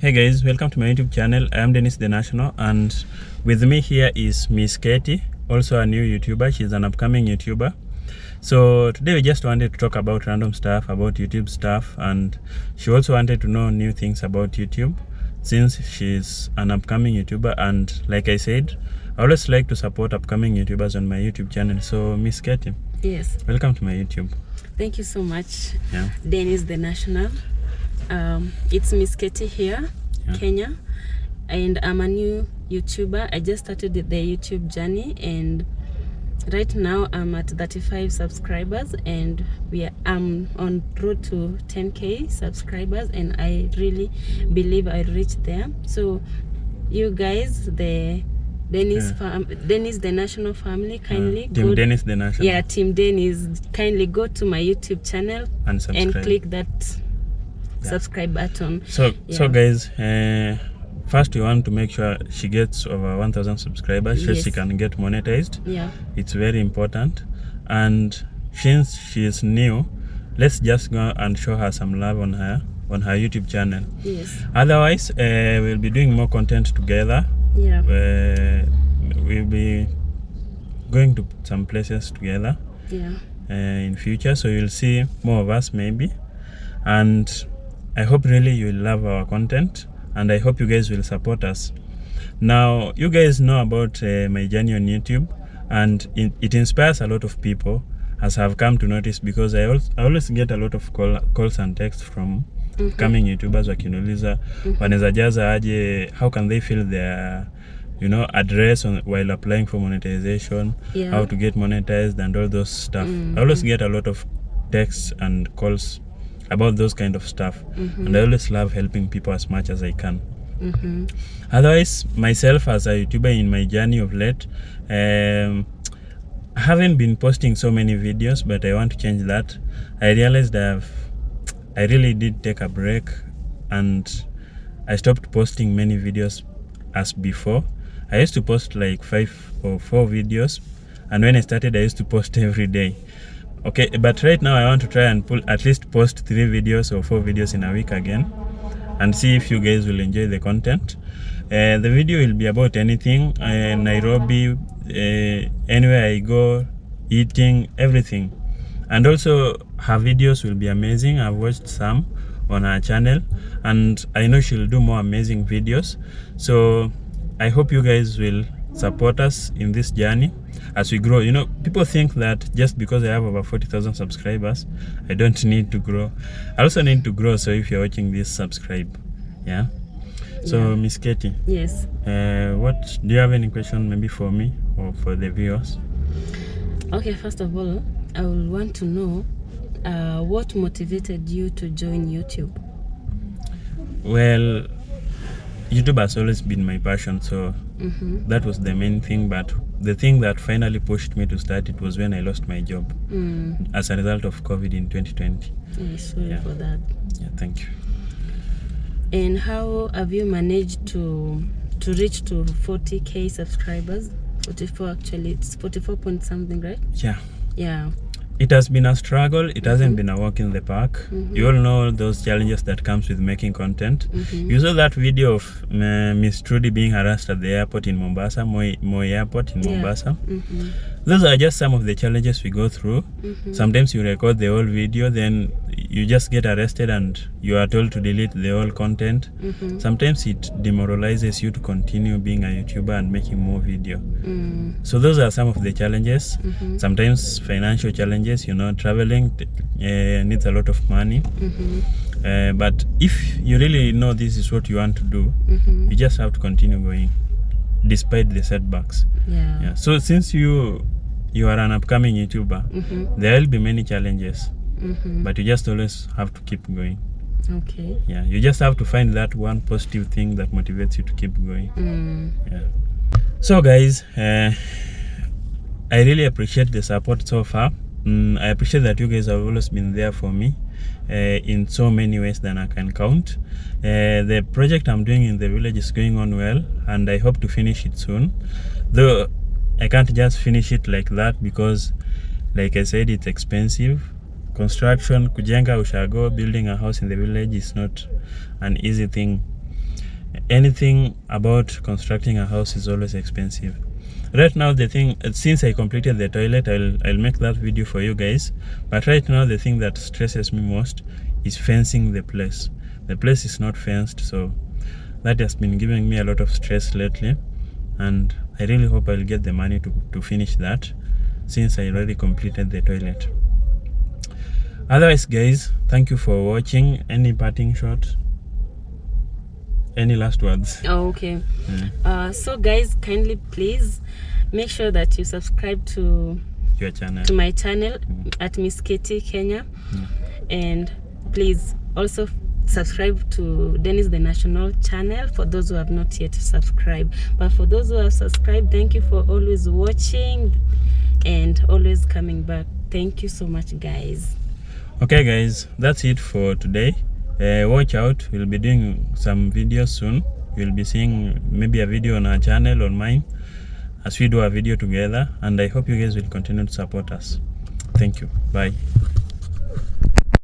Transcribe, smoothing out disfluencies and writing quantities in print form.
Hey guys, welcome to my YouTube channel. I am Dennis the National, and with me here is Miss Katie, also a new YouTuber. She's an upcoming YouTuber. So today we just wanted to talk about random stuff, about YouTube stuff, and she also wanted to know new things about YouTube since she's an upcoming YouTuber. And like I said, I always like to support upcoming YouTubers on my YouTube channel. So Miss Katie, yes, welcome to my YouTube. Thank you so much. Yeah. Dennis the National. It's Miss Katie here, Kenya, and I'm a new YouTuber. I just started the YouTube journey, and right now I'm at 35 subscribers, and I'm on road to 10k subscribers, and I really believe I'll reach there. So you guys, the Dennis the National family, kindly Team Dennis the National. Yeah, Team Dennis, kindly go to my YouTube channel and subscribe and click that subscribe button. So guys, first we want to make sure she gets over 1,000 subscribers so she can get monetized. Yeah, it's very important. And since she is new, let's just go and show her some love on her YouTube channel. Yes, otherwise we'll be doing more content together. Yeah, we'll be going to some places together in future, so you'll see more of us maybe. And I hope really you will love our content, and I hope you guys will support us. Now, you guys know about my journey on YouTube, and it inspires a lot of people, as I've come to notice, because I always get a lot of calls and texts from coming YouTubers wakiniuliza wanaweza jaza aje, how can they fill their address while applying for monetization, how to get monetized and all those stuff. I always get a lot of texts and calls about those kind of stuff, and I always love helping people as much as I can. Otherwise, myself as a YouTuber in my journey of late, I haven't been posting so many videos, but I want to change that. I realized I really did take a break, and I stopped posting many videos as before. I used to post like 5 or 4 videos, and when I started I used to post every day. Okay, but right now I want to try and at least post 3 videos or 4 videos in a week again, and see if you guys will enjoy the content. The video will be about anything, Nairobi, anywhere I go, eating, everything. And also her videos will be amazing. I've watched some on her channel, and I know she'll do more amazing videos. So I hope you guys will support us in this journey as we grow. People think that just because I have over 40,000 subscribers, I don't need to grow. I also need to grow. So if you're watching this, subscribe. So Miss Katie, yes, what do you have any question maybe for me or for the viewers? Okay, first of all, I will want to know what motivated you to join YouTube? Well, YouTube has always been my passion, so that was the main thing. But the thing that finally pushed me to start it was when I lost my job as a result of COVID in 2020. Sorry for that. Yeah, thank you. And how have you managed to reach to 40k subscribers? 44 actually, it's 44 point something, right? Yeah. It has been a struggle. It hasn't been a walk in the park. You all know those challenges that comes with making content. You saw that video of Miss Trudy being harassed at the airport in Mombasa, Moi Airport in Mombasa. Those are just some of the challenges we go through. Sometimes you record the whole video, then you just get arrested and you are told to delete the whole content. Sometimes it demoralizes you to continue being a YouTuber and making more video. So those are some of the challenges. Sometimes financial challenges, traveling needs a lot of money. But if you really know this is what you want to do, you just have to continue going despite the setbacks. So since you are an upcoming YouTuber, there will be many challenges, but you just always have to keep going. Okay. You just have to find that one positive thing that motivates you to keep going. So guys, I really appreciate the support so far. I appreciate that you guys have always been there for me in so many ways than I can count. The project I'm doing in the village is going on well, and I hope to finish it soon, though I can't just finish it like that because, like I said, it's expensive. Construction, kujenga ushago, building a house in the village is not an easy thing. anything about constructing a house is always expensive. Right now, the thing, since I completed the toilet, I'll make that video for you guys. But right now, the thing that stresses me most is fencing the place. The place is not fenced, so that has been giving me a lot of stress lately. And I really hope I'll get the money to finish that, since I already completed the toilet. Otherwise, guys, thank you for watching. Any parting shot? Any last words? Oh, okay. So guys, kindly please make sure that you subscribe to your channel, to my channel at Miss Katie Kenya, and please also subscribe to Dennis the National channel for those who have not yet subscribed. But for those who have subscribed, thank you for always watching and always coming back. Thank you so much, guys. Okay guys, that's it for today. Watch out, we'll be doing some videos soon. You'll be seeing maybe a video on our channel, on mine, as we do a video together. And I hope you guys will continue to support us. Thank you. Bye.